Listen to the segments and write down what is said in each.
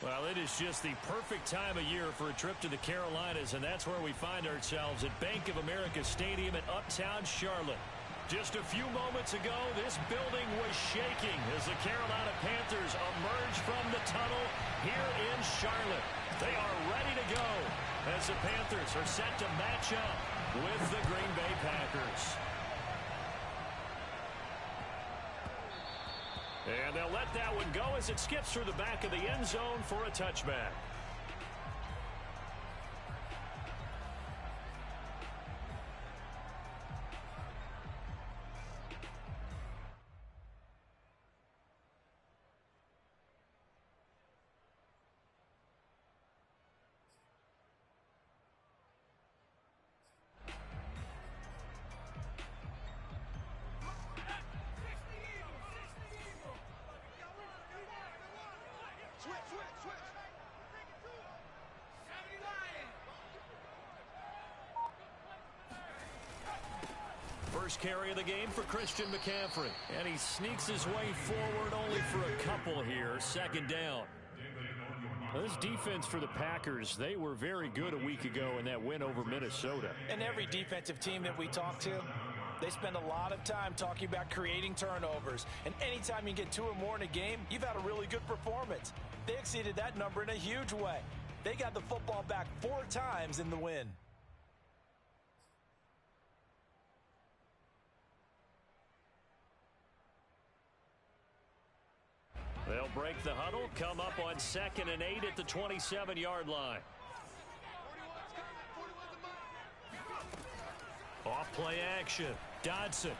Well, it is just the perfect time of year for a trip to the Carolinas, and that's where we find ourselves at Bank of America Stadium in Uptown Charlotte. Just a few moments ago, this building was shaking as the Carolina Panthers emerge from the tunnel here in Charlotte. They are ready to go as the Panthers are set to match up with the Green Bay Packers. And they'll let that one go as it skips through the back of the end zone for a touchback. First carry of the game for Christian McCaffrey. And he sneaks his way forward only for a couple here. Second down. Well, this defense for the Packers, they were very good a week ago in that win over Minnesota. And every defensive team that we talk to, they spend a lot of time talking about creating turnovers. And anytime you get 2 or more in a game, you've had a really good performance. They exceeded that number in a huge way. They got the football back 4 times in the win. They'll break the huddle, come up on 2nd and 8 at the 27-yard line. Off play action. Dodson.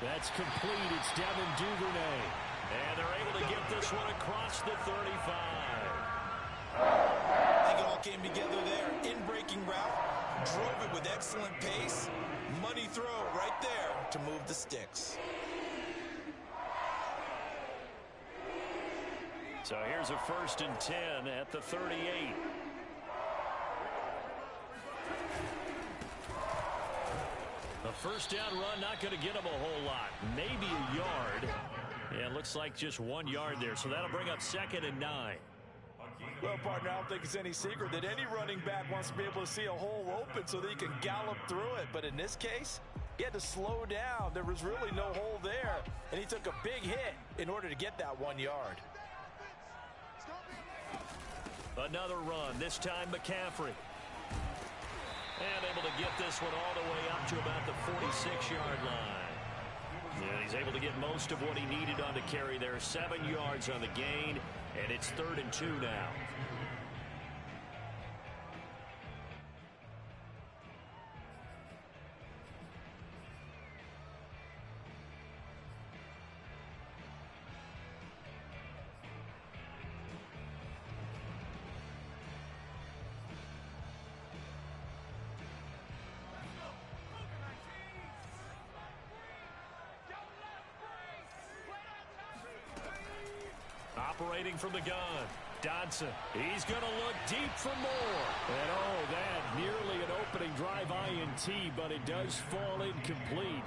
That's complete. It's Devin Duvernay. And they're able to get this one across the 35. I think it all came together there. In-breaking route. Drove it with excellent pace. Money throw right there to move the sticks. So here's a 1st and 10 at the 38. A first down run, not going to get him a whole lot. Maybe a yard. Yeah, it looks like just 1 yard there. So that'll bring up 2nd and 9. Well, partner, I don't think it's any secret that any running back wants to be able to see a hole open so that he can gallop through it. But in this case, he had to slow down. There was really no hole there. And he took a big hit in order to get that 1 yard. Another run, this time McCaffrey. And able to get this one all the way up to about the 46-yard line. And he's able to get most of what he needed on the carry there. 7 yards on the gain, and it's 3rd and 2 now. Operating from the gun, Dodson. He's going to look deep for more. And oh, that nearly an opening drive INT, but it does fall incomplete.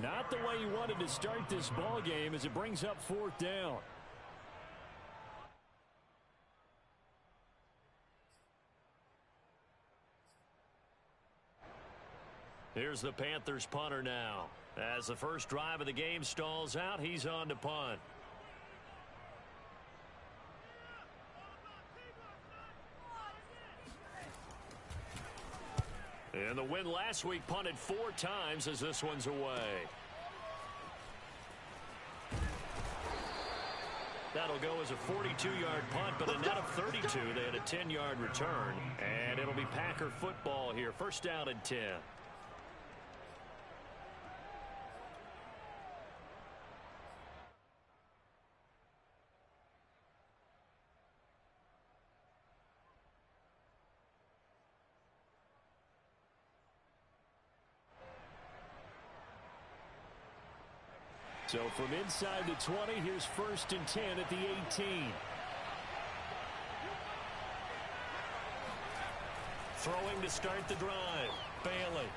Not the way he wanted to start this ball game as it brings up 4th down. Here's the Panthers punter now. As the first drive of the game stalls out, he's on to punt. And the win last week punted 4 times as this one's away. That'll go as a 42-yard punt, but a net of 32. They had a 10-yard return. And it'll be Packer football here. First down and 10. So from inside the 20, here's 1st and 10 at the 18. Throwing to start the drive. Bailey.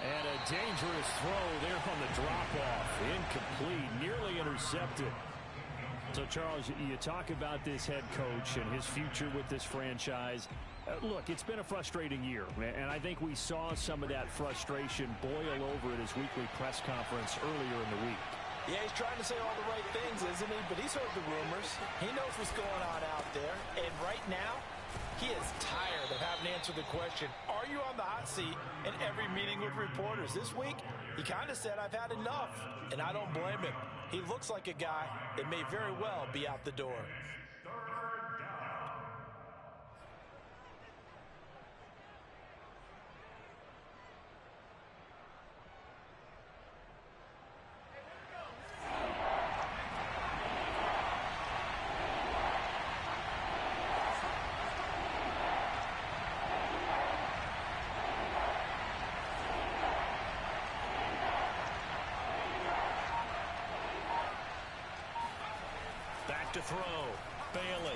And a dangerous throw there on the drop-off. Incomplete. Nearly intercepted. So, Charles, you talk about this head coach and his future with this franchise. Look, it's been a frustrating year, and I think we saw some of that frustration boil over at his weekly press conference earlier in the week. Yeah, he's trying to say all the right things, isn't he? But he's heard the rumors. He knows what's going on out there. And right now, he is tired of having to answer the question, are you on the hot seat in every meeting with reporters? This week, he kind of said, I've had enough. And I don't blame him. He looks like a guy that may very well be out the door. To throw. Bailey.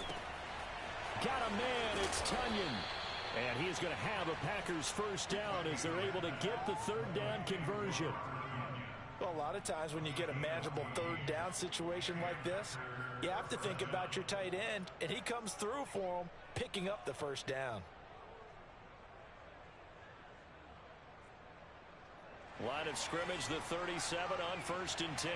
Got a man. It's Tunyon. And he is going to have a Packers first down as they're able to get the third down conversion. Well, a lot of times when you get a manageable third down situation like this, you have to think about your tight end, and he comes through for him, picking up the first down. Line of scrimmage, the 37 on 1st and 10.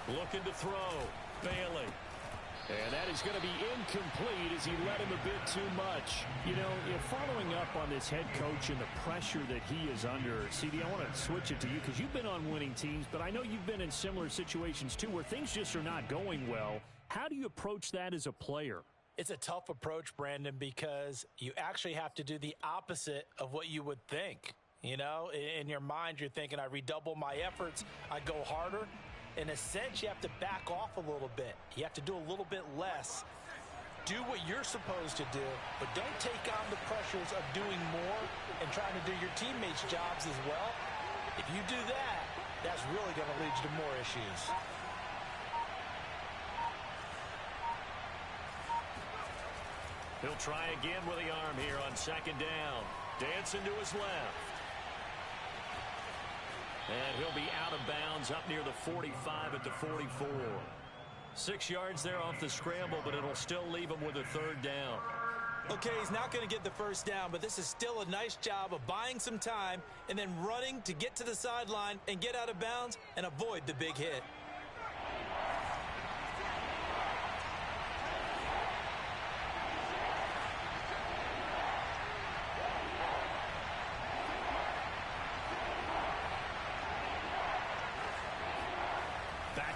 Looking to throw. Bailey. And that is going to be incomplete as he let him a bit too much. You know, following up on this head coach and the pressure that he is under, CD, I want to switch it to you because you've been on winning teams, but I know you've been in similar situations too where things just are not going well. How do you approach that as a player? It's a tough approach, Brandon, because you actually have to do the opposite of what you would think. You know, in your mind, you're thinking, I redouble my efforts, I go harder. In a sense, you have to back off a little bit. You have to do a little bit less. Do what you're supposed to do, but don't take on the pressures of doing more and trying to do your teammates' jobs as well. If you do that, that's really going to lead you to more issues. He'll try again with the arm here on 2nd down. Dancing to his left. And he'll be out of bounds up near the 45 at the 44. 6 yards there off the scramble, but it'll still leave him with a 3rd down. Okay, he's not going to get the first down, but this is still a nice job of buying some time and then running to get to the sideline and get out of bounds and avoid the big hit.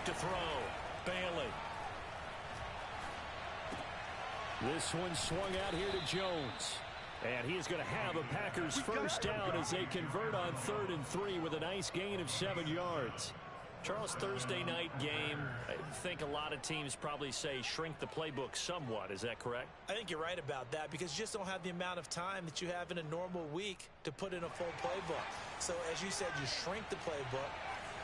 To throw. Bailey. This one swung out here to Jones. And he is going to have a Packers first down as they convert on 3rd and 3 with a nice gain of 7 yards. Charles, Thursday night game, I think a lot of teams probably say shrink the playbook somewhat. Is that correct? I think you're right about that because you just don't have the amount of time that you have in a normal week to put in a full playbook. So as you said, you shrink the playbook.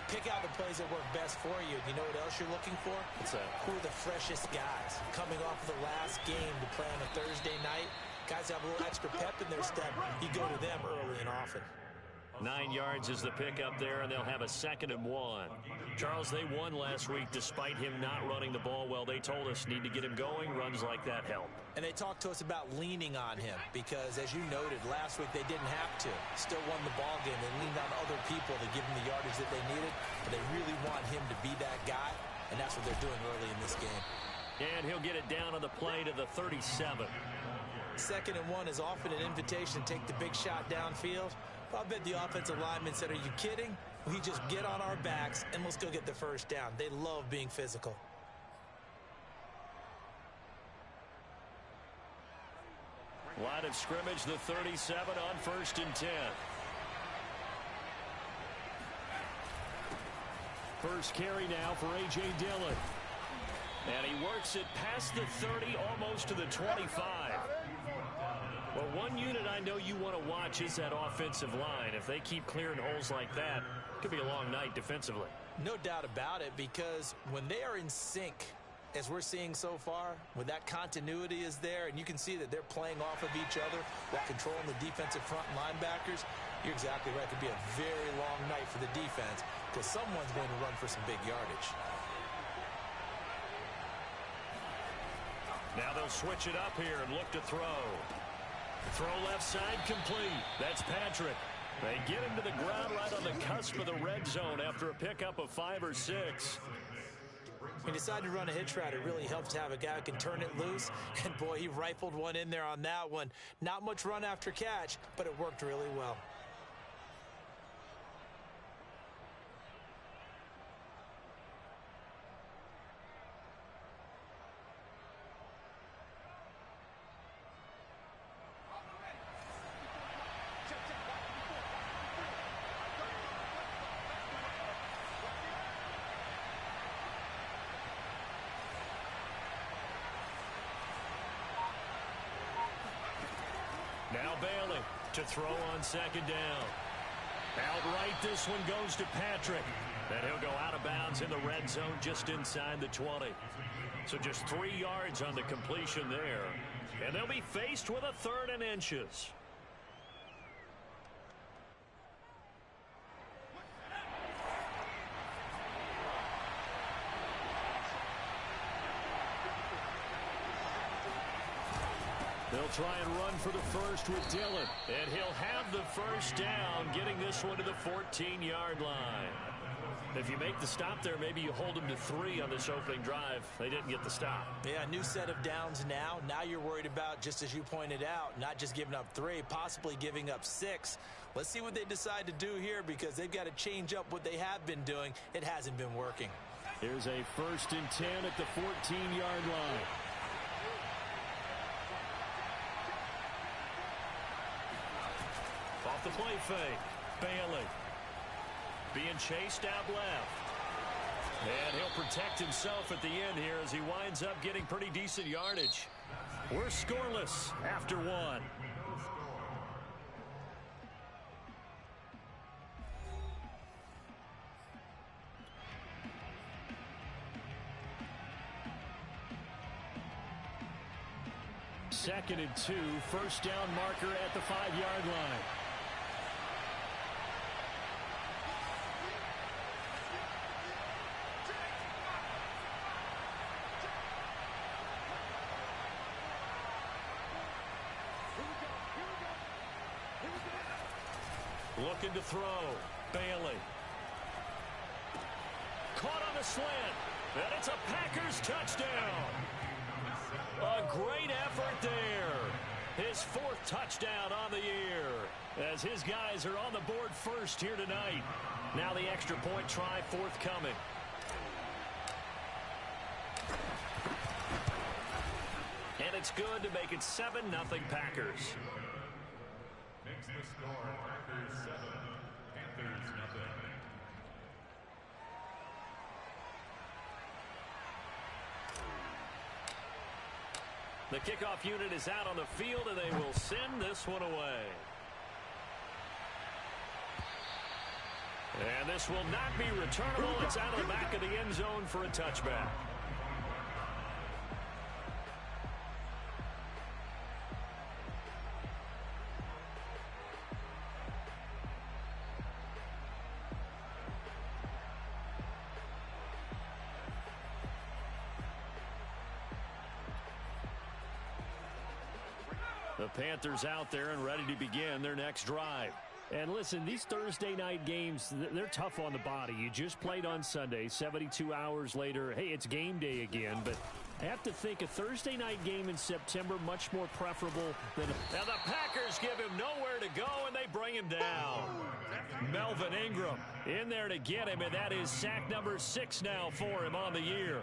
Pick out the plays that work best for you. You know what else you're looking for? What's that? Who are the freshest guys? Coming off of the last game to play on a Thursday night. Guys have a little extra pep in their step. You go to them early and often. 9 yards is the pickup there, and they'll have a 2nd and 1. Charles, they won last week despite him not running the ball well. They told us need to get him going. Runs like that help. And they talked to us about leaning on him because, as you noted, last week they didn't have to. Still won the ball game. They leaned on other people to give him the yardage that they needed. But they really want him to be that guy, and that's what they're doing early in this game. And he'll get it down on the play to the 37. 2nd and 1 is often an invitation to take the big shot downfield. I bet the offensive lineman said, are you kidding? We just get on our backs and let's go get the first down. They love being physical. Line of scrimmage, the 37 on 1st and 10. First carry now for A.J. Dillon. And he works it past the 30, almost to the 25. Well, one unit I know you want to watch is that offensive line. If they keep clearing holes like that, it could be a long night defensively. No doubt about it, because when they are in sync as we're seeing so far, when that continuity is there and you can see that they're playing off of each other while controlling the defensive front linebackers, you're exactly right. It could be a very long night for the defense because someone's going to run for some big yardage. Now they'll switch it up here and look to throw. Throw left side complete. That's Patrick. They get him to the ground right on the cusp of the red zone after a pickup of 5 or 6. When you decide to run a hitch route, it really helps to have a guy who can turn it loose. And, boy, he rifled one in there on that one. Not much run after catch, but it worked really well. Now Bailey to throw on second down. Outright, this one goes to Patrick. And he'll go out of bounds in the red zone just inside the 20. So just 3 yards on the completion there. And they'll be faced with a 3rd and inches. They'll try and run for the first with Dillon. And he'll have the first down, getting this one to the 14-yard line. If you make the stop there, maybe you hold them to 3 on this opening drive. They didn't get the stop. Yeah, new set of downs now. Now you're worried about, just as you pointed out, not just giving up 3, possibly giving up 6. Let's see what they decide to do here because they've got to change up what they have been doing. It hasn't been working. Here's a 1st and 10 at the 14-yard line. Off the play fake. Bailey being chased out left. And he'll protect himself at the end here as he winds up getting pretty decent yardage. We're scoreless after 1. Second and 2, first down marker at the 5-yard line. Looking to throw. Bailey. Caught on the slant. And it's a Packers touchdown. A great effort there. His 4th touchdown on the year. As his guys are on the board first here tonight. Now the extra point try forthcoming. And it's good to make it 7-0 Packers. Makes the score Packers 7, Panthers nothing. The kickoff unit is out on the field, and they will send this one away. And this will not be returnable. It's out of the back of the end zone for a touchback. The Panthers out there and ready to begin their next drive. And listen, these Thursday night games, they're tough on the body. You just played on Sunday, 72 hours later. Hey, it's game day again, but I have to think a Thursday night game in September much more preferable than... Now the Packers give him nowhere to go, and they bring him down. Melvin Ingram in there to get him, and that is sack number 6 now for him on the year.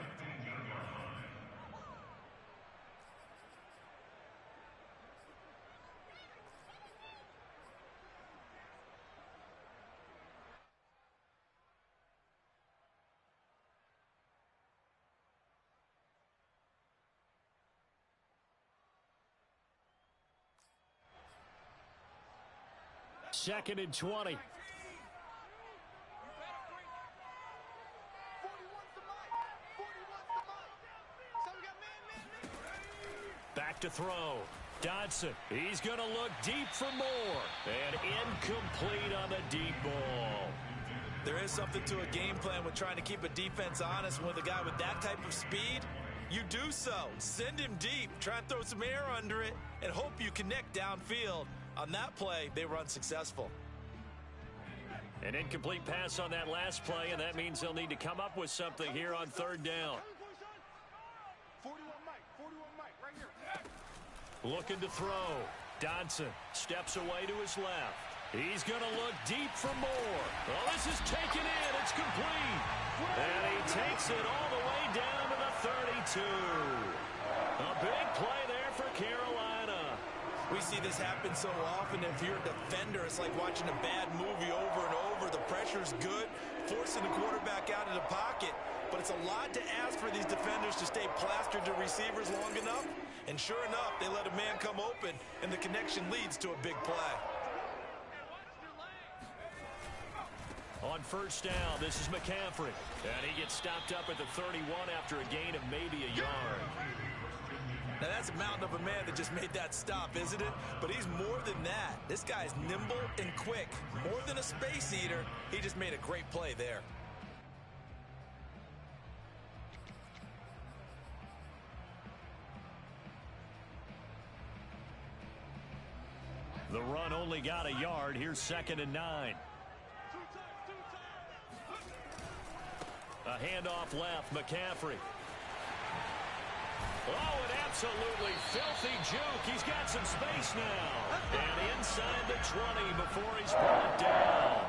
Second and 20. throw. Dodson, he's going to look deep for more. And incomplete on the deep ball. There is something to a game plan with trying to keep a defense honest. With a guy with that type of speed, you do so. Send him deep. Try and throw some air under it and hope you connect downfield. On that play, they were unsuccessful. An incomplete pass on that last play, and that means they'll need to come up with something here on third down. Looking to throw. Dodson steps away to his left. He's going to look deep for more. Well, this is taken in. It's complete. And he takes it all the way down to the 32. A big play there for Carolina. We see this happen so often. If you're a defender, it's like watching a bad movie over and over. The pressure's good, forcing the quarterback out of the pocket. But it's a lot to ask for these defenders to stay plastered to receivers long enough. And sure enough, they let a man come open, and the connection leads to a big play. On first down, this is McCaffrey. And he gets stopped up at the 31 after a gain of maybe a yard. Now, that's a mountain of a man that just made that stop, isn't it? But he's more than that. This guy's nimble and quick. More than a space eater, he just made a great play there. The run only got a yard. Here's 2nd and 9. A handoff left. McCaffrey. Oh, an absolutely filthy juke. He's got some space now. And inside the 20 before he's brought down.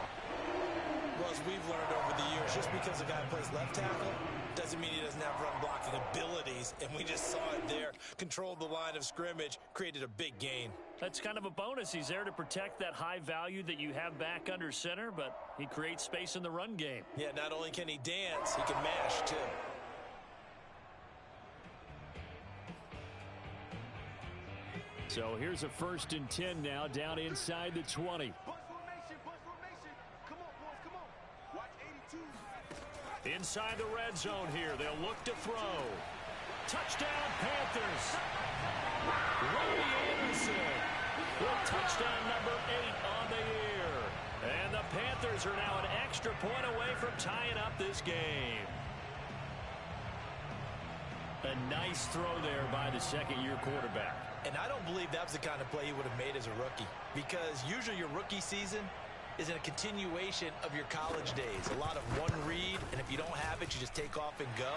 Well, as we've learned over the years, just because a guy plays left tackle doesn't mean he doesn't have run blocking abilities. And we just saw it there. Controlled the line of scrimmage, created a big gain. That's kind of a bonus. He's there to protect that high value that you have back under center, but he creates space in the run game. Yeah, not only can he dance, he can mash too. So here's a 1st and 10 now, down inside the 20. Inside the red zone here. They'll look to throw. Touchdown, Panthers. Robbie Anderson with touchdown number 8 on the year. And the Panthers are now an extra point away from tying up this game. A nice throw there by the second-year quarterback. And I don't believe that was the kind of play he would have made as a rookie. Because usually your rookie season is in a continuation of your college days. A lot of one read, and if you don't have it, you just take off and go.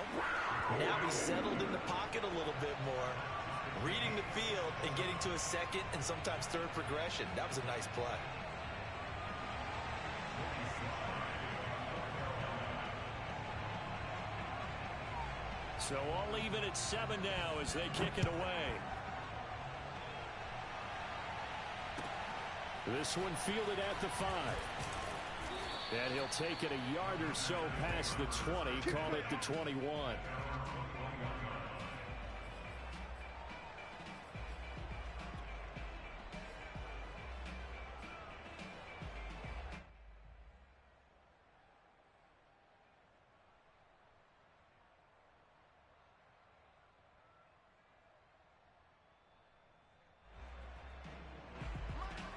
Now he's settled in the pocket a little bit more, reading the field and getting to a second and sometimes third progression. That was a nice play. So all even at 7 now as they kick it away. This one fielded at the 5. And he'll take it a yard or so past the 20, call it the 21.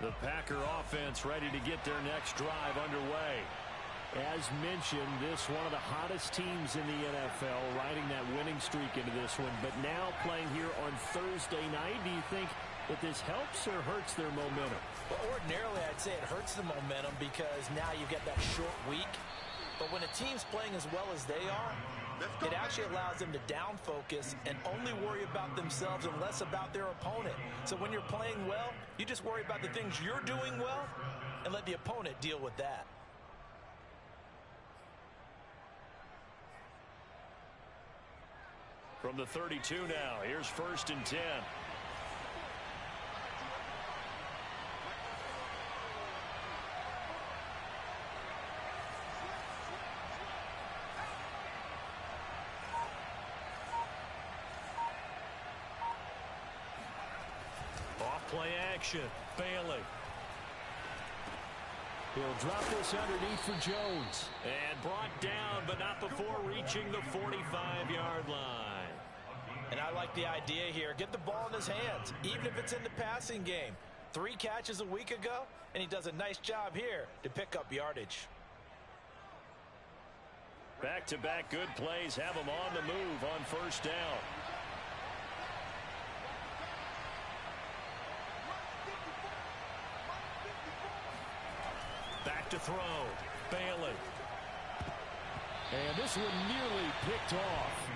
The Packer offense ready to get their next drive underway. As mentioned, this one of the hottest teams in the NFL, riding that winning streak into this one, but now playing here on Thursday night. Do you think that this helps or hurts their momentum? Well, ordinarily, I'd say it hurts the momentum because now you get that short week. But when a team's playing as well as they are, it actually allows them to down focus and only worry about themselves and less about their opponent. So when you're playing well, you just worry about the things you're doing well and let the opponent deal with that. From the 32 now, here's 1st and 10. Play action. Bailey. He'll drop this underneath for Jones. And brought down, but not before reaching the 45-yard line. And I like the idea here. Get the ball in his hands, even if it's in the passing game. 3 catches a week ago, and he does a nice job here to pick up yardage. Back-to-back good plays have him on the move on first down. Back to throw. Bailey. And this one nearly picked off.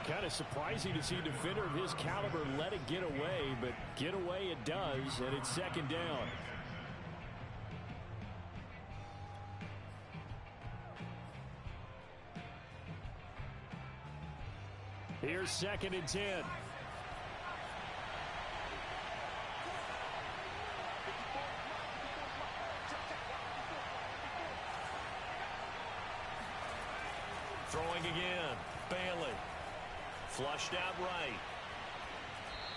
Kind of surprising to see a defender of his caliber let it get away, but get away it does, and it's second down. Here's 2nd and 10. Throwing again. Bailey. Flushed out right.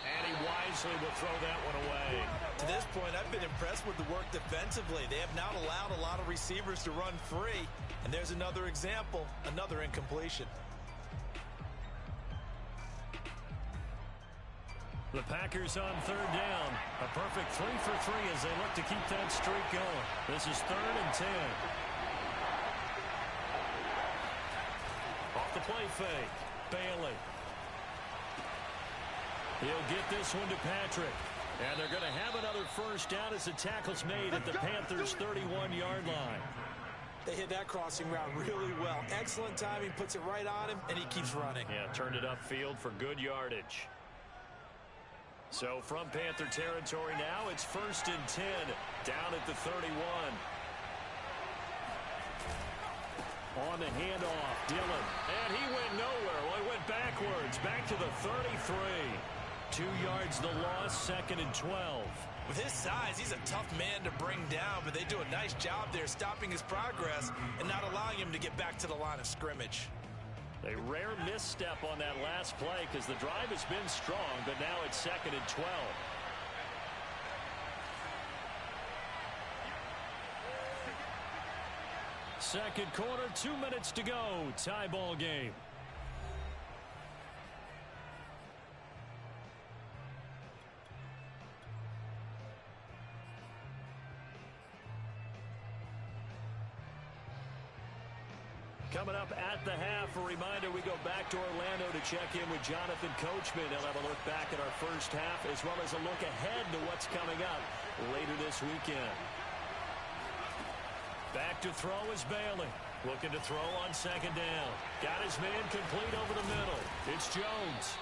And he wisely will throw that one away. To this point, I've been impressed with the work defensively. They have not allowed a lot of receivers to run free. And there's another example, another incompletion. The Packers on 3rd down. A perfect 3 for 3 as they look to keep that streak going. This is 3rd and 10. Off the play fake. Bailey. He'll get this one to Patrick. And they're going to have another first down as the tackle's made at the Panthers' 31-yard line. They hit that crossing route really well. Excellent timing, puts it right on him, and he keeps running. Yeah, turned it upfield for good yardage. So from Panther territory now, it's 1st and 10 down at the 31. On the handoff, Dillon. And he went nowhere. Well, he went backwards, back to the 33. 2 yards the loss, 2nd and 12. With his size, he's a tough man to bring down, but they do a nice job there stopping his progress and not allowing him to get back to the line of scrimmage. A rare misstep on that last play because the drive has been strong, but now it's 2nd and 12. Second quarter, 2 minutes to go. Tie ball game. Coming up at the half, a reminder, we go back to Orlando to check in with Jonathan Coachman. He'll have a look back at our first half as well as a look ahead to what's coming up later this weekend. Back to throw is Bailey. Looking to throw on 2nd down. Got his man complete over the middle. It's Jones.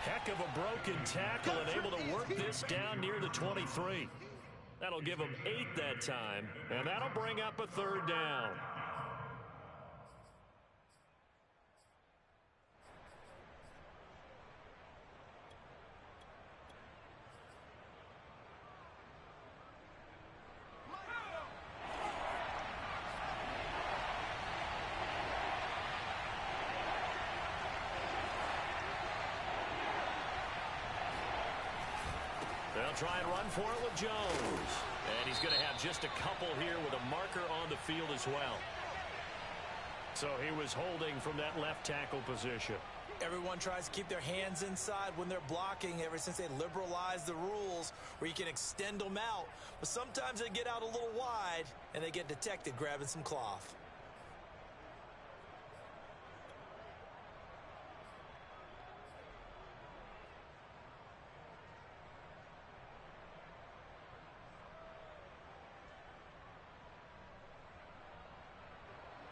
Heck of a broken tackle and able to work this down near the 23. That'll give him 8 that time, and that'll bring up a 3rd down. They'll try and run for it with Jones. And he's going to have just a couple here with a marker on the field as well. So he was holding from that left tackle position. Everyone tries to keep their hands inside when they're blocking ever since they liberalized the rules where you can extend them out. But sometimes they get out a little wide and they get detected grabbing some cloth.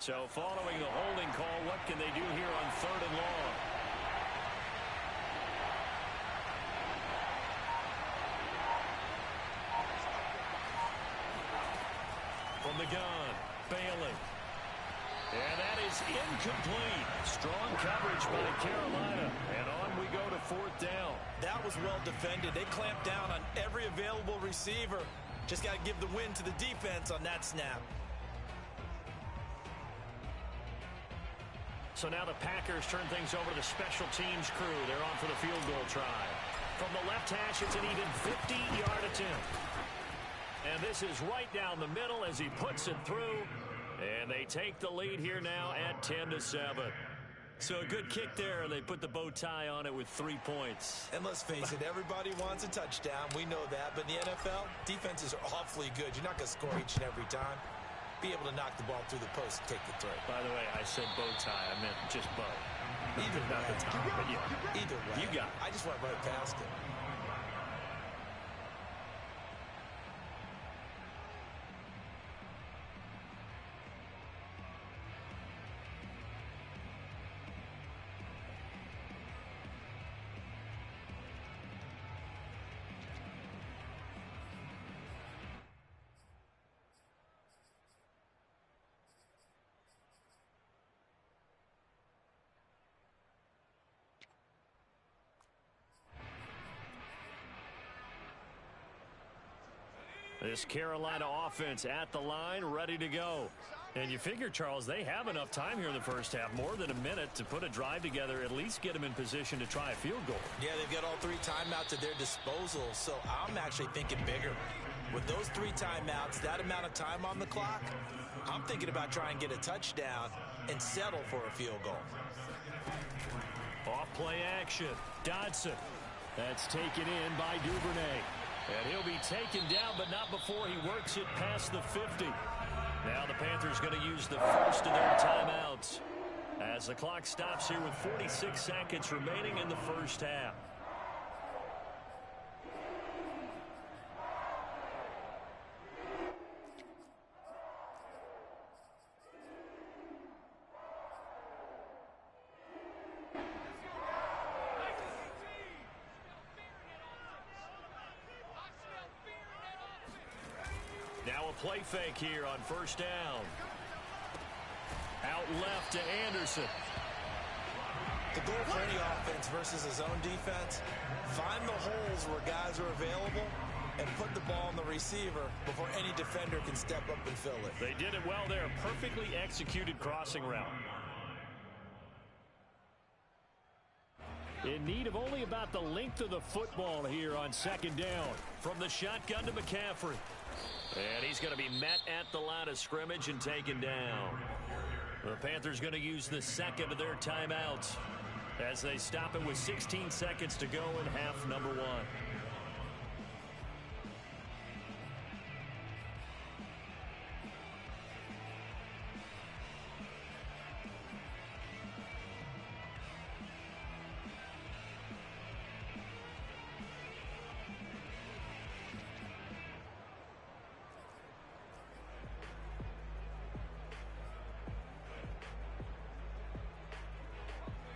So following the holding call, what can they do here on 3rd and long? From the gun, Bailey. And that is incomplete. Strong coverage by Carolina. And on we go to 4th down. That was well defended. They clamped down on every available receiver. Just got to give the win to the defense on that snap. So now the Packers turn things over to the special teams crew. They're on for the field goal try. From the left hash, it's an even 50-yard attempt. And this is right down the middle as he puts it through. And they take the lead here now at 10-7. So a good kick there. They put the bow tie on it with 3 points. And let's face it, everybody wants a touchdown. We know that. But in the NFL, defenses are awfully good. You're not going to score each and every time. Be able to knock the ball through the post and take the throw. By the way, I said bow tie. I meant just bow. Either way. Not the tie, but yeah. Either way. You got it. I just went right past it. This Carolina offense at the line, ready to go. And you figure, Charles, they have enough time here in the first half, more than a minute, to put a drive together, at least get them in position to try a field goal. Yeah, they've got all 3 timeouts at their disposal, so I'm actually thinking bigger. With those 3 timeouts, that amount of time on the clock, I'm thinking about trying to get a touchdown and settle for a field goal. Off play action. Dodson. That's taken in by Duvernay. And he'll be taken down, but not before he works it past the 50. Now the Panthers going to use the first of their timeouts as the clock stops here with 46 seconds remaining in the first half. Now a play fake here on first down. Out left to Anderson. The goal for any offense versus his own defense, find the holes where guys are available and put the ball on the receiver before any defender can step up and fill it. They did it well there. Perfectly executed crossing route. In need of only about the length of the football here on second down. From the shotgun to McCaffrey. And he's going to be met at the line of scrimmage and taken down. The Panthers going to use the second of their timeouts as they stop it with 16 seconds to go in half number 1.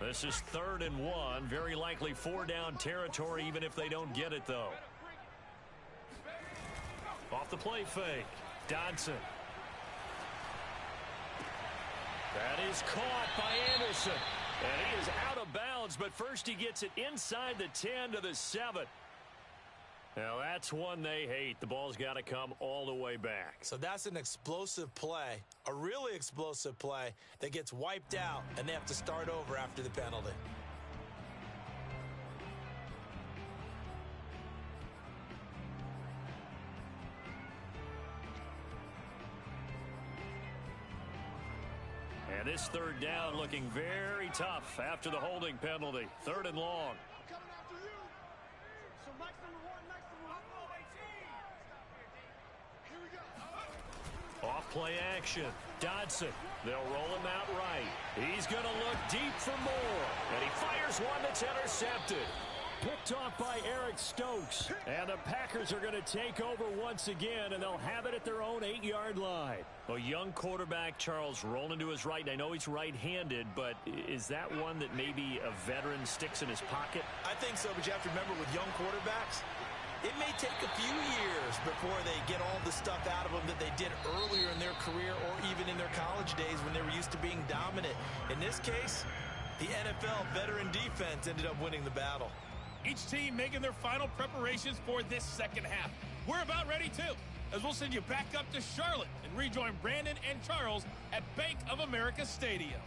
This is 3rd and 1. Very likely 4-down territory, even if they don't get it, though. Off the play fake. Dodson. That is caught by Anderson. And he is out of bounds, but first he gets it inside the 10 to the 7. Now that's one they hate. The ball's got to come all the way back. So that's an explosive play, a really explosive play that gets wiped out, and they have to start over after the penalty. And this 3rd down looking very tough after the holding penalty. 3rd and long. Off play action. Dodson. They'll roll him out right. He's going to look deep for more. And he fires one that's intercepted. Picked off by Eric Stokes. And the Packers are going to take over once again, and they'll have it at their own 8-yard line. A young quarterback, Charles, rolling to his right. I know he's right-handed, but is that one that maybe a veteran sticks in his pocket? I think so, but you have to remember with young quarterbacks, it may take a few years before they get all the stuff out of them that they did earlier in their career or even in their college days when they were used to being dominant. In this case, the NFL veteran defense ended up winning the battle. Each team making their final preparations for this second half. We're about ready, too, as we'll send you back up to Charlotte and rejoin Brandon and Charles at Bank of America Stadium.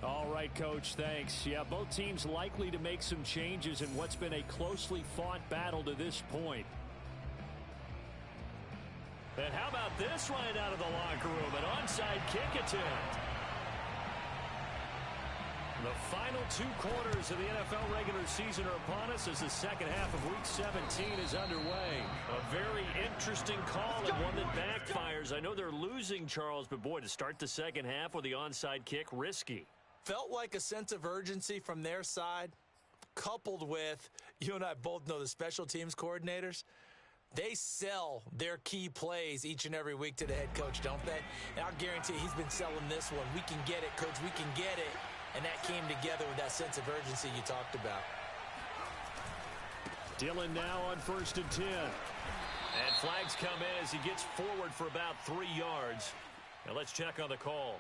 All right, Coach, thanks. Yeah, both teams likely to make some changes in what's been a closely fought battle to this point. And how about this right out of the locker room? An onside kick attempt. The final 2 quarters of the NFL regular season are upon us as the second half of Week 17 is underway. A very interesting call and one that backfires. I know they're losing, Charles, but boy, to start the second half with the onside kick, risky. Felt like a sense of urgency from their side, coupled with, you and I both know the special teams coordinators. They sell their key plays each and every week to the head coach, don't they? And I'll guarantee he's been selling this one. We can get it, coach. We can get it. And that came together with that sense of urgency you talked about. Dillon now on 1st and 10. And flags come in as he gets forward for about 3 yards. Now let's check on the call.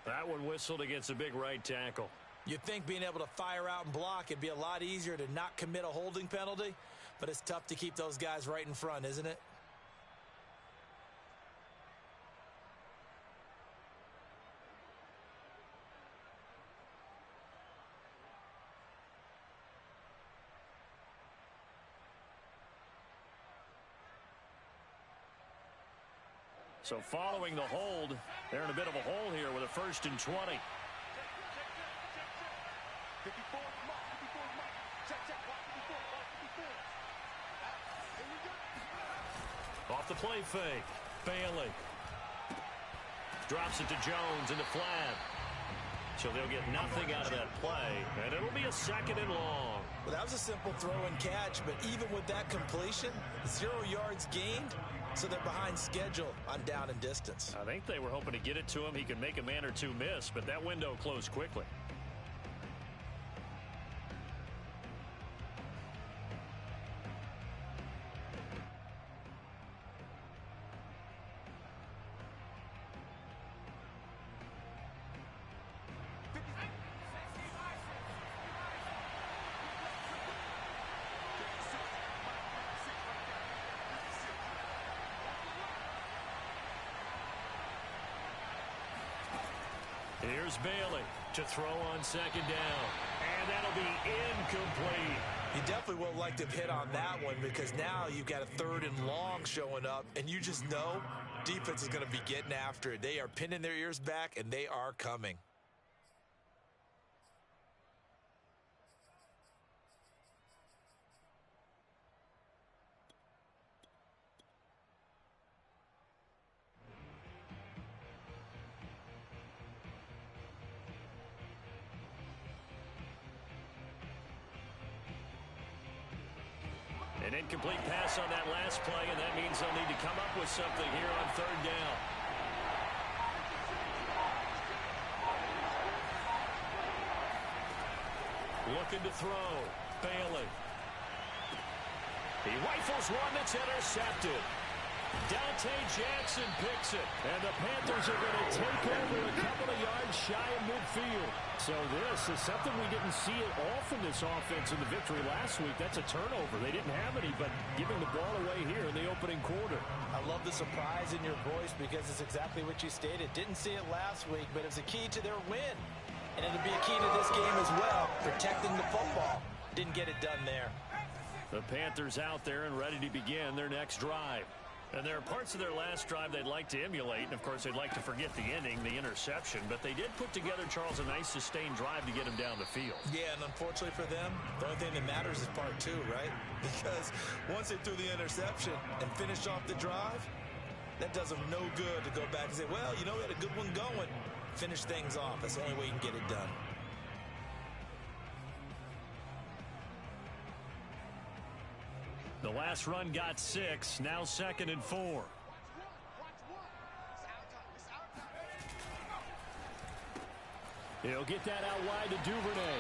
That one whistled against a big right tackle. You'd think being able to fire out and block, it'd be a lot easier to not commit a holding penalty, but it's tough to keep those guys right in front, isn't it? So following the hold, they're in a bit of a hole here with a 1st and 20. Off the play fake. Bailey. Drops it to Jones in the flat. So they'll get nothing out of that play, and it'll be a 2nd and long. Well, that was a simple throw and catch, but even with that completion, 0 yards gained, so they're behind schedule on down and distance. I think they were hoping to get it to him. He could make a man or two miss, but that window closed quickly. Here's Bailey to throw on 2nd down. And that'll be incomplete. You definitely would like to have hit on that one because now you've got a 3rd and long showing up, and you just know defense is going to be getting after it. They are pinning their ears back, and they are coming. An incomplete pass on that last play, and that means they'll need to come up with something here on 3rd down. Looking to throw. Bailey. He rifles one that's intercepted. Dante Jackson picks it. And the Panthers are going to take over a couple of yards shy of midfield. So this is something we didn't see it often, this offense in the victory last week. That's a turnover. They didn't have any, but giving the ball away here in the opening quarter. I love the surprise in your voice because it's exactly what you stated. Didn't see it last week, but it was a key to their win. And it'll be a key to this game as well, protecting the football. Didn't get it done there. The Panthers out there and ready to begin their next drive. And there are parts of their last drive they'd like to emulate. And, of course, they'd like to forget the ending, the interception. But they did put together, Charles, a nice sustained drive to get him down the field. Yeah, and unfortunately for them, the only thing that matters is part 2, right? Because once they threw the interception and finished off the drive, that does them no good to go back and say, well, you know, we had a good one going. Finish things off. That's the only way you can get it done. The last run got 6. Now 2nd and 4. He'll get that out wide to Duvernay.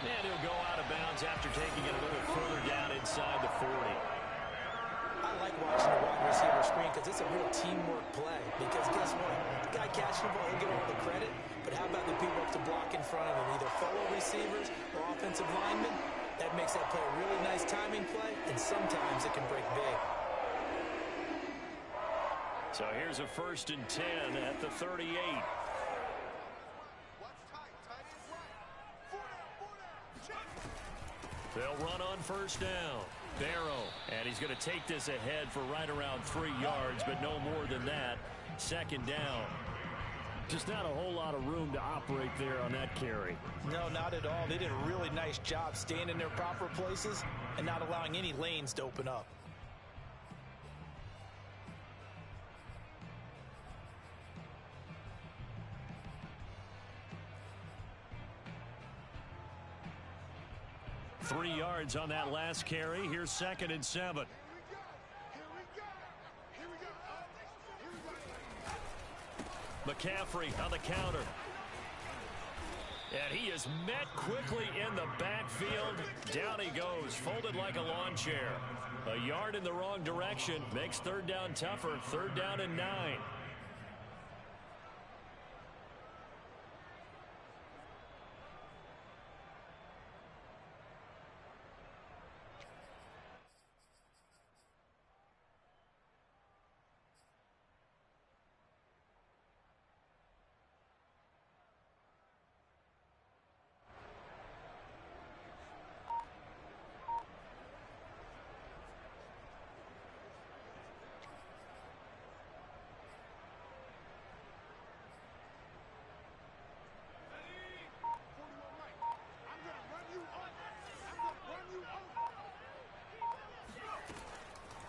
And he'll go out of bounds after taking it a little further down inside the 40. I like watching the wide receiver screen because it's a real teamwork play. Because guess what? The guy catching the ball, he'll get all the credit. But how about the people up to block in front of him? Either fellow receivers or offensive linemen. That makes that play a really nice timing play, and sometimes it can break big. So here's a 1st and 10 at the 38. They'll run on 1st down. Barrow, and he's going to take this ahead for right around 3 yards, but no more than that. 2nd down. Just not a whole lot of room to operate there on that carry. No, not at all. They did a really nice job staying in their proper places and not allowing any lanes to open up. Three yards on that last carry. Here's 2nd and 7. McCaffrey on the counter. And he is met quickly in the backfield. Down he goes, folded like a lawn chair. A yard in the wrong direction makes 3rd down tougher. 3rd down and 9.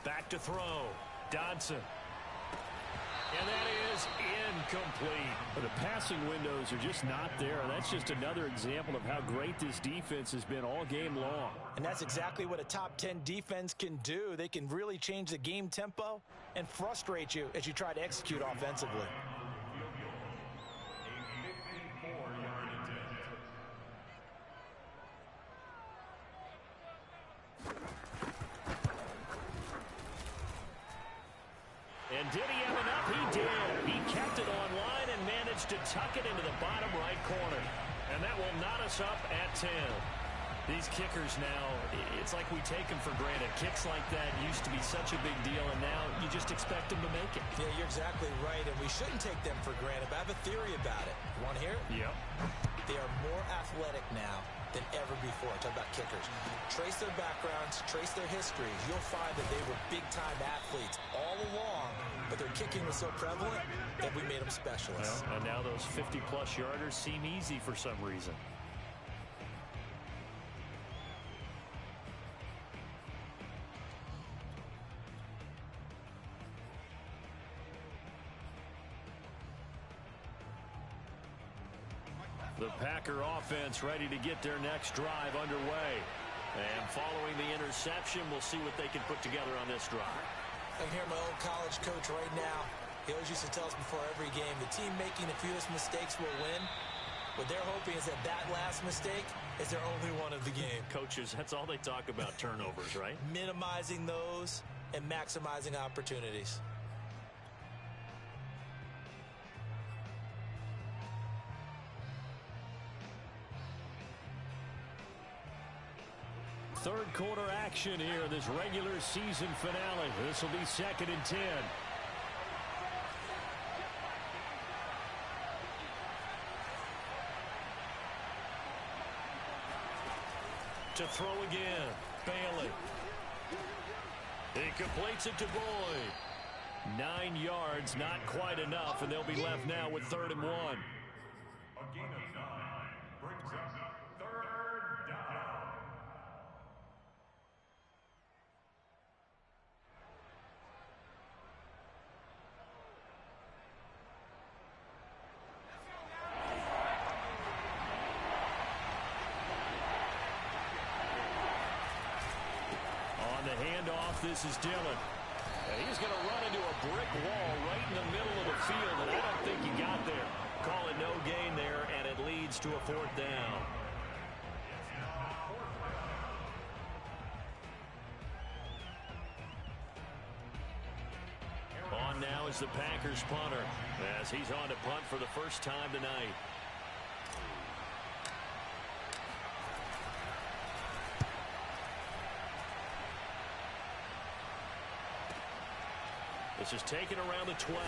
Back to throw. Dodson. And that is incomplete. But the passing windows are just not there. That's just another example of how great this defense has been all game long. And that's exactly what a top 10 defense can do. They can really change the game tempo and frustrate you as you try to execute offensively. And did he have enough? He did. He kept it online and managed to tuck it into the bottom right corner. And that will knot us up at 10. These kickers now, it's like we take them for granted. Kicks like that used to be such a big deal, and now you just expect them to make it. Yeah, you're exactly right, and we shouldn't take them for granted. But I have a theory about it. You want to hear it? Yep. They are more athletic now than ever before. Talk about kickers. Trace their backgrounds, trace their histories. You'll find that they were big-time athletes all along, but their kicking was so prevalent that we made them specialists. Well, and now those 50-plus yarders seem easy for some reason. The Packer offense ready to get their next drive underway. And following the interception, we'll see what they can put together on this drive. I can hear my old college coach right now. He always used to tell us before every game, the team making the fewest mistakes will win. What they're hoping is that that last mistake is their only one of the game. Coaches, that's all they talk about, turnovers, right? Minimizing those and maximizing opportunities. Third quarter action here in this regular season finale. This will be 2nd and 10. To throw again. Bailey. He completes it to Boyd. 9 yards, not quite enough, and they'll be left now with 3rd and 1. A gain of 9 brings up 3rd down. This is Dillon. And he's going to run into a brick wall right in the middle of the field, and I don't think he got there. Call it no gain there, and it leads to a 4th down. On now is the Packers punter, as he's on to punt for the first time tonight. This is taken around the 12.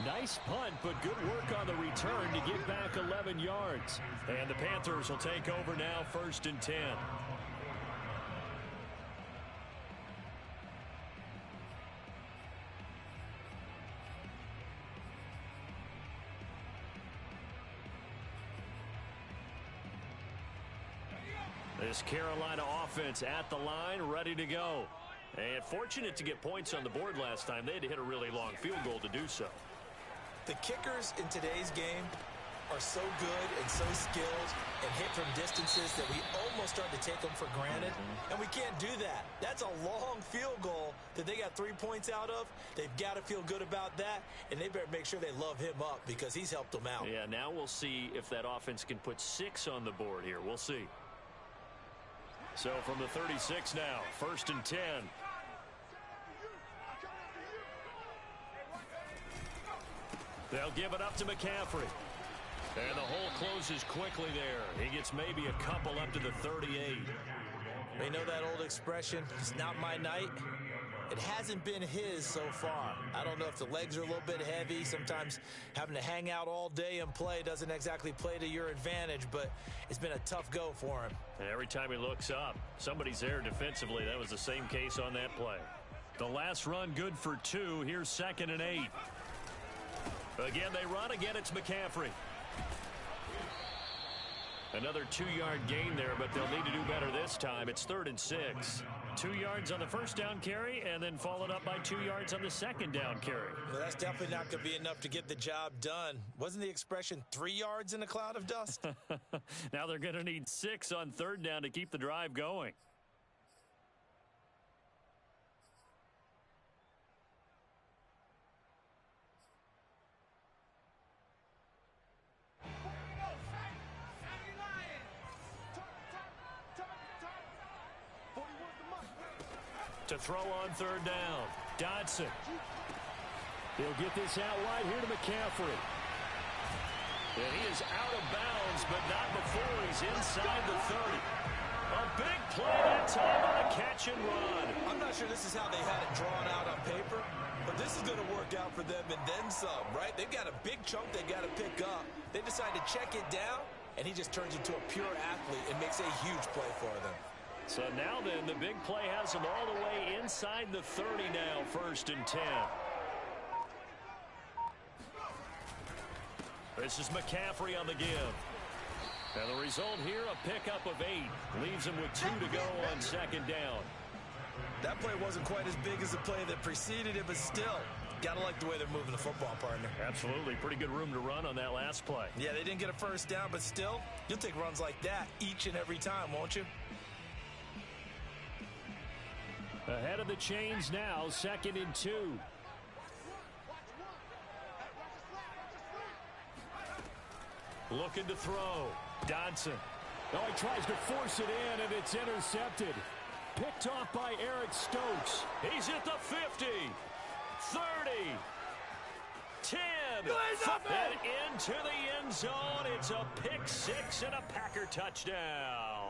Nice punt, but good work on the return to get back 11 yards. And the Panthers will take over now, 1st and 10. This Carolina offense at the line, ready to go. And fortunate to get points on the board last time. They had to hit a really long field goal to do so. The kickers in today's game are so good and so skilled and hit from distances that we almost start to take them for granted. And we can't do that. That's a long field goal that they got 3 points out of. They've got to feel good about that, and they better make sure they love him up because he's helped them out. Yeah, now we'll see if that offense can put 6 on the board here. We'll see. So from the 36 now, 1st and 10. They'll give it up to McCaffrey. And the hole closes quickly there. He gets maybe a couple up to the 38. They know that old expression, it's not my night. It hasn't been his so far. I don't know if the legs are a little bit heavy. Sometimes having to hang out all day and play doesn't exactly play to your advantage, but it's been a tough go for him. And every time he looks up, somebody's there defensively. That was the same case on that play. The last run good for 2. Here's 2nd and 8. Again, they run. Again, it's McCaffrey. Another 2-yard gain there, but they'll need to do better this time. It's 3rd and 6. 2 yards on the first down carry, and then followed up by 2 yards on the second down carry. Well, that's definitely not going to be enough to get the job done. Wasn't the expression 3 yards in a cloud of dust? Now they're going to need 6 on 3rd down to keep the drive going. To throw on 3rd down. Dodson. He'll get this out wide here to McCaffrey. And he is out of bounds, but not before he's inside the 30. A big play that time on a catch and run. I'm not sure this is how they had it drawn out on paper, but this is going to work out for them and then some, right? They've got a big chunk they got to pick up. They decide to check it down, and he just turns into a pure athlete and makes a huge play for them. So now then, the big play has him all the way inside the 30 now, 1st and 10. This is McCaffrey on the give. And the result here, a pickup of 8. Leaves him with 2 to go on 2nd down. That play wasn't quite as big as the play that preceded it, but still, gotta like the way they're moving the football, partner. Absolutely. Pretty good room to run on that last play. Yeah, they didn't get a first down, but still, you'll take runs like that each and every time, won't you? Ahead of the chains now, 2nd and 2. Looking to throw. Dodson. Oh, he tries to force it in, and it's intercepted. Picked off by Eric Stokes. He's at the 50. 30. 10. And into the end zone. It's a pick 6 and a Packer touchdown.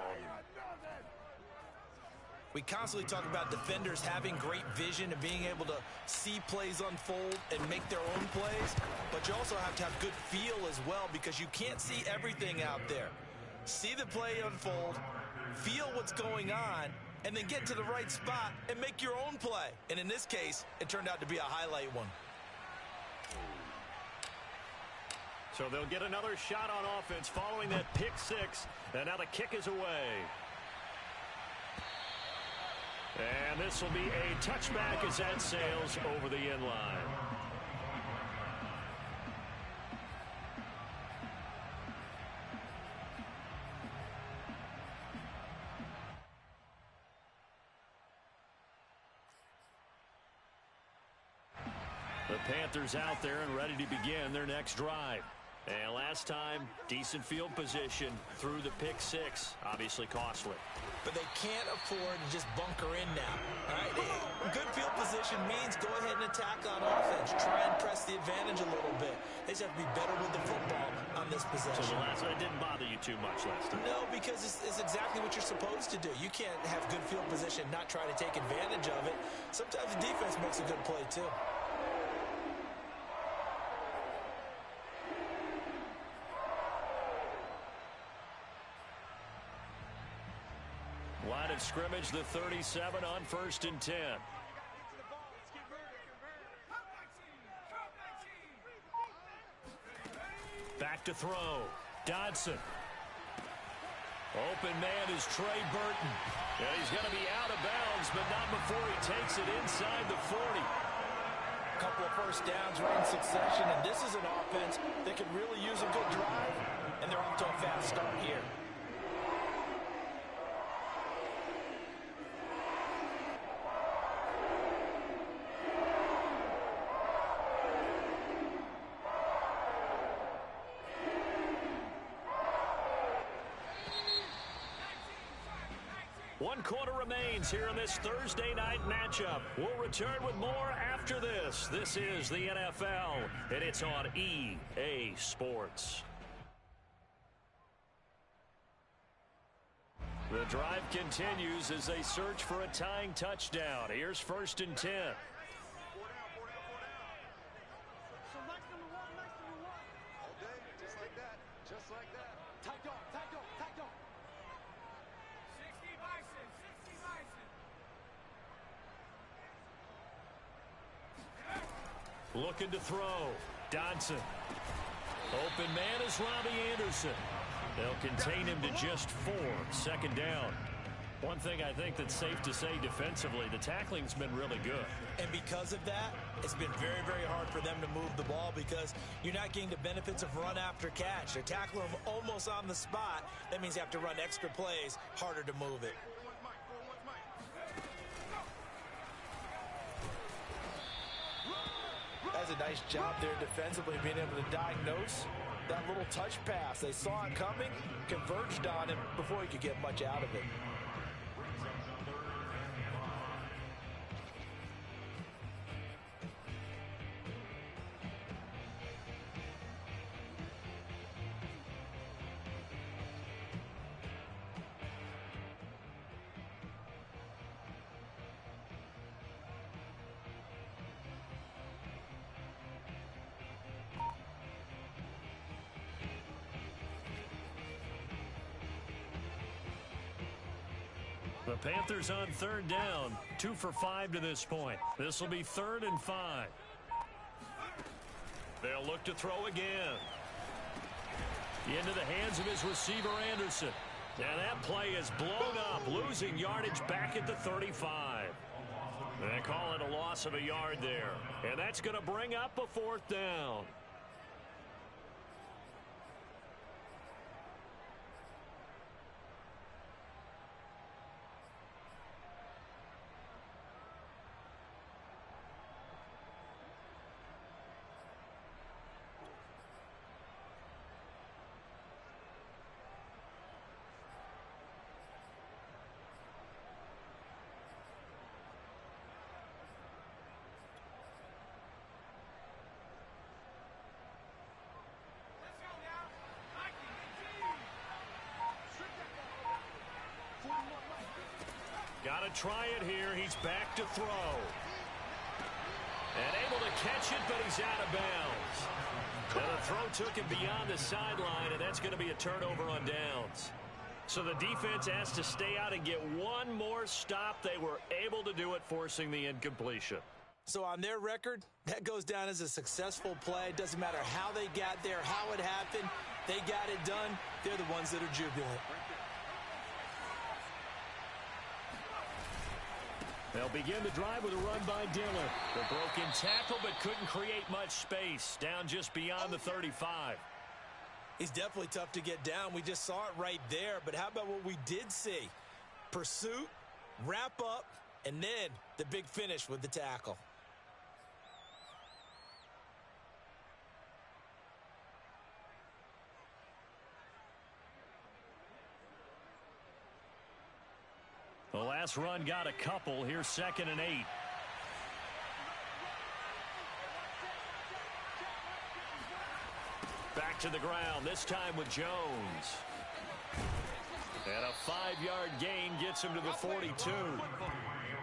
We constantly talk about defenders having great vision and being able to see plays unfold and make their own plays, but you also have to have good feel as well because you can't see everything out there. See the play unfold, feel what's going on, and then get to the right spot and make your own play. And in this case, it turned out to be a highlight one. So they'll get another shot on offense following that pick 6, and now the kick is away. And this will be a touchback as that sails over the end line. The Panthers out there and ready to begin their next drive. And last time, decent field position through the pick 6, obviously costly. But they can't afford to just bunker in now. All right? Good field position means go ahead and attack on offense. Try and press the advantage a little bit. They just have to be better with the football on this possession. So the last one didn't bother you too much last time? No, because it's exactly what you're supposed to do. You can't have good field position and not try to take advantage of it. Sometimes the defense makes a good play, too. Line of scrimmage, the 37 on 1st and 10. Back to throw. Dodson. Open man is Trey Burton. And he's going to be out of bounds, but not before he takes it inside the 40. A couple of first downs right in succession, and this is an offense that could really use a good drive, and they're off to a fast start here. One quarter remains here in this Thursday night matchup. We'll return with more after this. This is the NFL, and it's on EA Sports. The drive continues as they search for a tying touchdown. Here's 1st and 10. Looking to throw. Dodson. Open man is Robbie Anderson. They'll contain him to just 4. 2nd down. One thing I think that's safe to say defensively, the tackling's been really good. And because of that, it's been very, very hard for them to move the ball because you're not getting the benefits of run after catch. They're tackling them almost on the spot. That means you have to run extra plays, harder to move it. That's a nice job there defensively, being able to diagnose that little touch pass. They saw it coming, converged on him before he could get much out of it. The Panthers on 3rd down. 2 for 5 to this point. This will be 3rd and 5. They'll look to throw again. Into the hands of his receiver, Anderson. And that play is blown up, losing yardage back at the 35. They call it a loss of a yard there. And that's going to bring up a 4th down. Got to try it here. He's back to throw. And able to catch it, but he's out of bounds. And the throw took him beyond the sideline, and that's going to be a turnover on downs. So the defense has to stay out and get one more stop. They were able to do it, forcing the incompletion. So on their record, that goes down as a successful play. It doesn't matter how they got there, how it happened. They got it done. They're the ones that are jubilant. They'll begin the drive with a run by Dillon. The broken tackle, but couldn't create much space. Down just beyond the 35. He's definitely tough to get down. We just saw it right there. But how about what we did see? Pursuit, wrap up, and then the big finish with the tackle. The last run got a couple. Here's 2nd and 8. Back to the ground, this time with Jones. And a 5-yard gain gets him to the 42.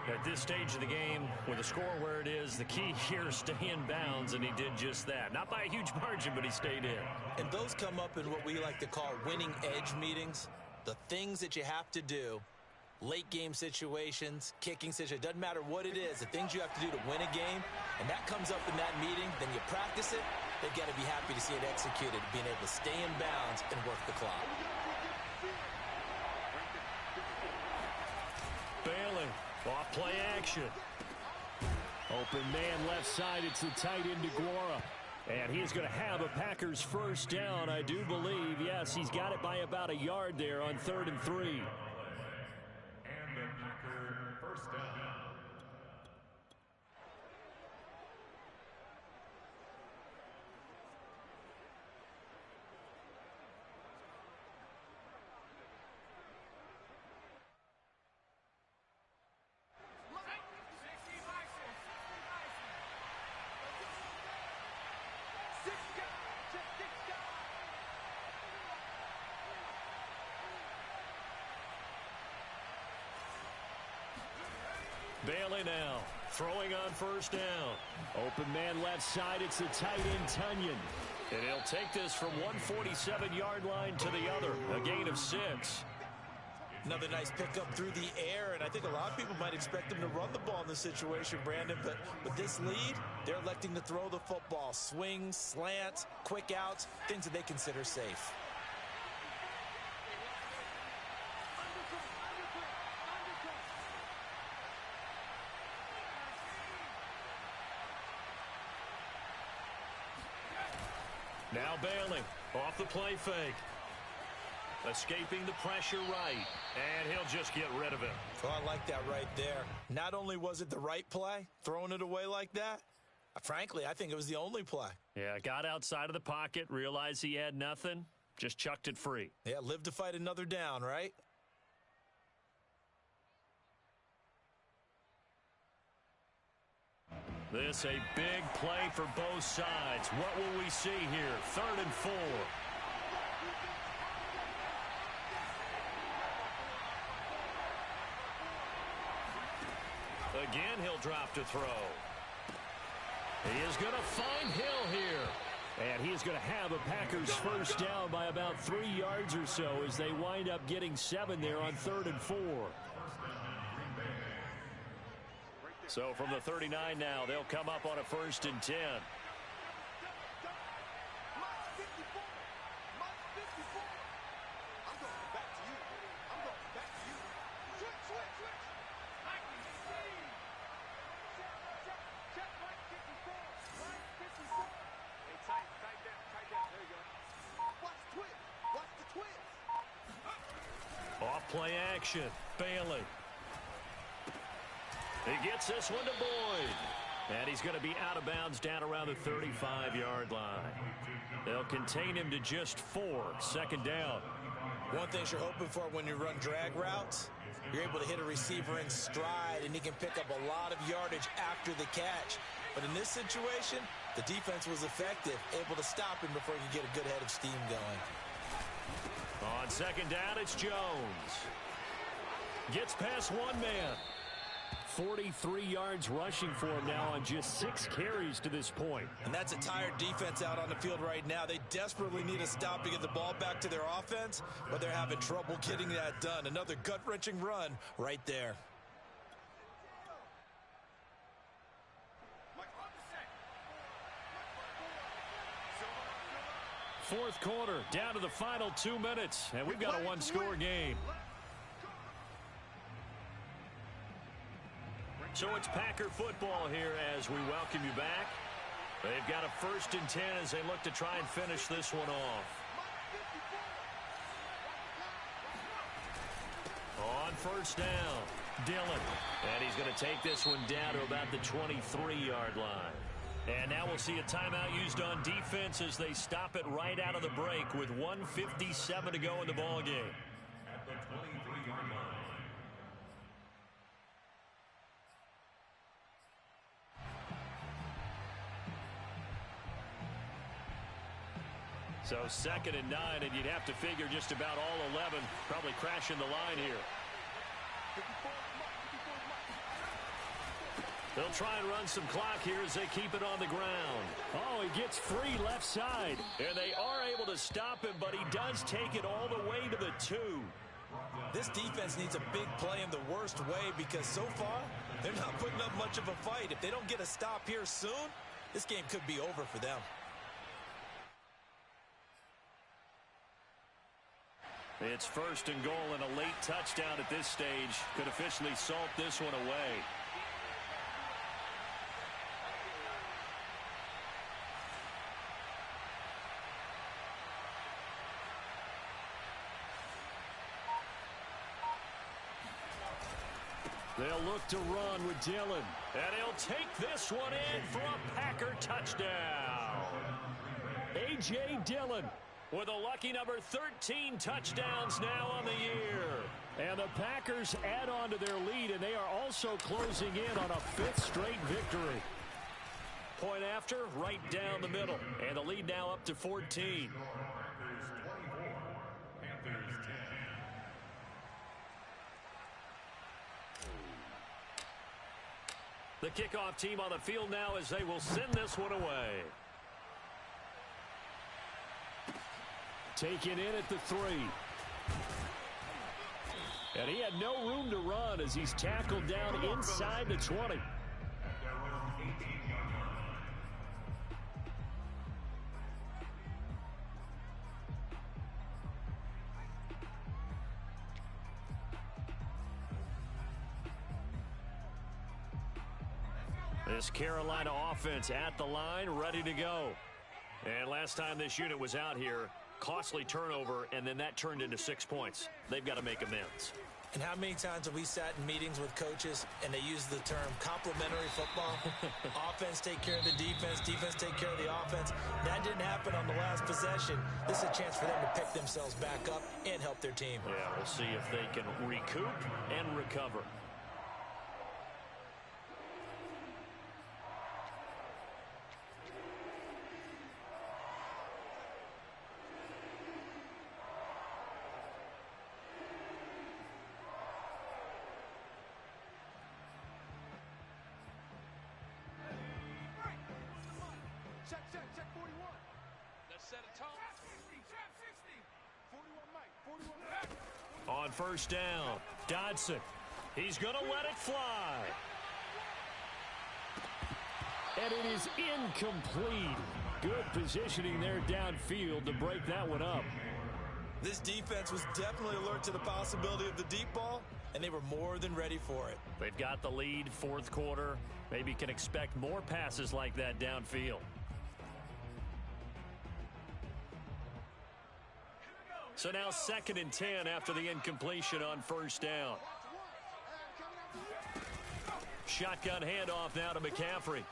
At this stage of the game, with the score where it is, the key here is stay in bounds, and he did just that. Not by a huge margin, but he stayed in. And those come up in what we like to call winning edge meetings. The things that you have to do. Late game situations, kicking situations, doesn't matter what it is, the things you have to do to win a game, and that comes up in that meeting, then you practice it, they've got to be happy to see it executed, being able to stay in bounds and work the clock. Play action. Open man left side. It's the tight end DeGuara. And he's going to have a Packers first down, I do believe. Yes, he's got it by about a yard there on 3rd and 3. And the Packer first down. Bailey now, throwing on first down. Open man left side. It's the tight end Tunyon. And he'll take this from 147-yard line to the other, a gain of 6. Another nice pickup through the air, and I think a lot of people might expect him to run the ball in this situation, Brandon, but with this lead, they're electing to throw the football. Swings, slants, quick outs, things that they consider safe. Now Bailey, off the play fake. Escaping the pressure right. And he'll just get rid of it. Oh, I like that right there. Not only was it the right play, throwing it away like that, frankly, I think it was the only play. Yeah, got outside of the pocket, realized he had nothing, just chucked it free. Yeah, live to fight another down, right? This a big play for both sides. What will we see here? 3rd and 4. Again, he'll drop to throw. He is going to find Hill here. And he is going to have a Packers first down by about 3 yards or so as they wind up getting 7 there on 3rd and 4. So from the 39 now, they'll come up on a 1st and 10. Off play action. Bailey. He gets this one to Boyd. And he's going to be out of bounds down around the 35-yard line. They'll contain him to just 4. 2nd down. One thing you're hoping for when you run drag routes, you're able to hit a receiver in stride, and he can pick up a lot of yardage after the catch. But in this situation, the defense was effective, able to stop him before he could get a good head of steam going. On 2nd down, it's Jones. Gets past one man. 43 yards rushing for him now on just 6 carries to this point. And that's a tired defense out on the field right now. They desperately need a stop to get the ball back to their offense, but they're having trouble getting that done. Another gut-wrenching run right there. Fourth quarter, down to the final 2 minutes, and we've got a one-score game. So it's Packer football here as we welcome you back. They've got a 1st and 10 as they look to try and finish this one off. On 1st down, Dillon. And he's going to take this one down to about the 23-yard line. And now we'll see a timeout used on defense as they stop it right out of the break with 1:57 to go in the ballgame. At the 23-yard line. So 2nd and 9, and you'd have to figure just about all 11 probably crashing the line here. They'll try and run some clock here as they keep it on the ground. Oh, he gets free left side. And they are able to stop him, but he does take it all the way to the 2. This defense needs a big play in the worst way because so far, they're not putting up much of a fight. If they don't get a stop here soon, this game could be over for them. It's first and goal, and a late touchdown at this stage could officially salt this one away. They'll look to run with Dillon. And he'll take this one in for a Packer touchdown. A.J. Dillon with a lucky number 13 touchdowns now on the year. And the Packers add on to their lead, and they are also closing in on a fifth straight victory. Point after, right down the middle. And the lead now up to 14. The kickoff team on the field now as they will send this one away. Taken in at the 3. And he had no room to run as he's tackled down inside the 20. This Carolina offense at the line, ready to go. And last time this unit was out here, costly turnover, and then that turned into 6 points. They've got to make amends. And how many times have we sat in meetings with coaches and they use the term complementary football? Offense take care of the defense, defense take care of the offense. That didn't happen on the last possession. This is a chance for them to pick themselves back up and help their team. Yeah, we'll see if they can recoup and recover. Check 41. Let's set a tone. Trap 60. 41 Mike. 41 On first down, Dodson. He's going to let it fly. And it is incomplete. Good positioning there downfield to break that one up. This defense was definitely alert to the possibility of the deep ball, and they were more than ready for it. They've got the lead, fourth quarter. Maybe can expect more passes like that downfield. So now 2nd and 10 after the incompletion on first down. Shotgun handoff now to McCaffrey.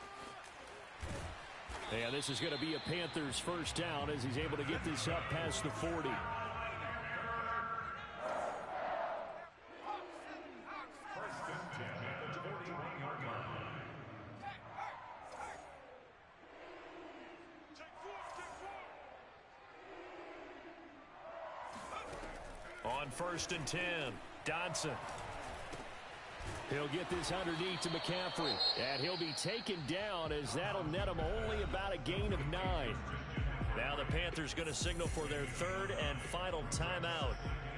And this is going to be a Panthers first down as he's able to get this up past the 40. On 1st and 10, Dodson. He'll get this underneath to McCaffrey. And he'll be taken down as that'll net him only about a gain of 9. Now the Panthers going to signal for their 3rd and final timeout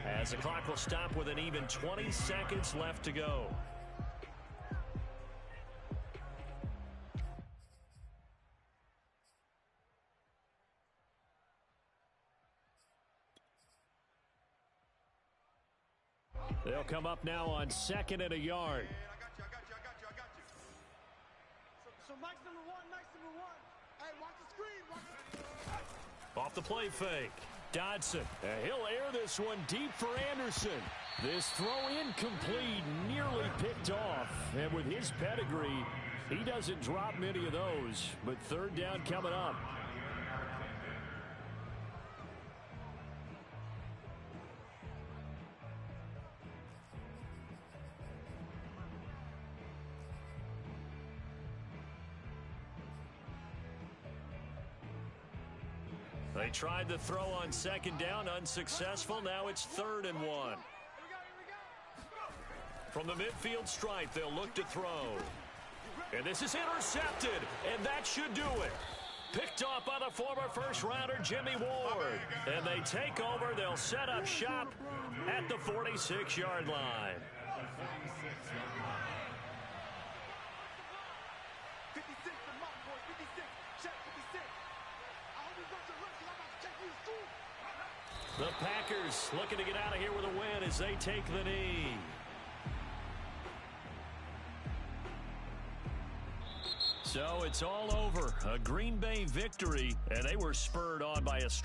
as the clock will stop with an even 20 seconds left to go. They'll come up now on 2nd and a yard. I got you. So Mike's number one. Hey, watch the screen. Off the play fake. Dodson. He'll air this one deep for Anderson. This throw incomplete, nearly picked off. And with his pedigree, he doesn't drop many of those. But 3rd down coming up. They tried the throw on 2nd down, unsuccessful. Now it's 3rd and 1. From the midfield stripe, they'll look to throw. And this is intercepted, and that should do it. Picked off by the former first-rounder Jimmy Ward. And they take over. They'll set up shop at the 46-yard line. 56 to Mark, boy. 56. Check 56. I hope you got your rest, 'cause I'm about to take you to school. The Packers looking to get out of here with a win as they take the knee. So it's all over. A Green Bay victory, and they were spurred on by a strong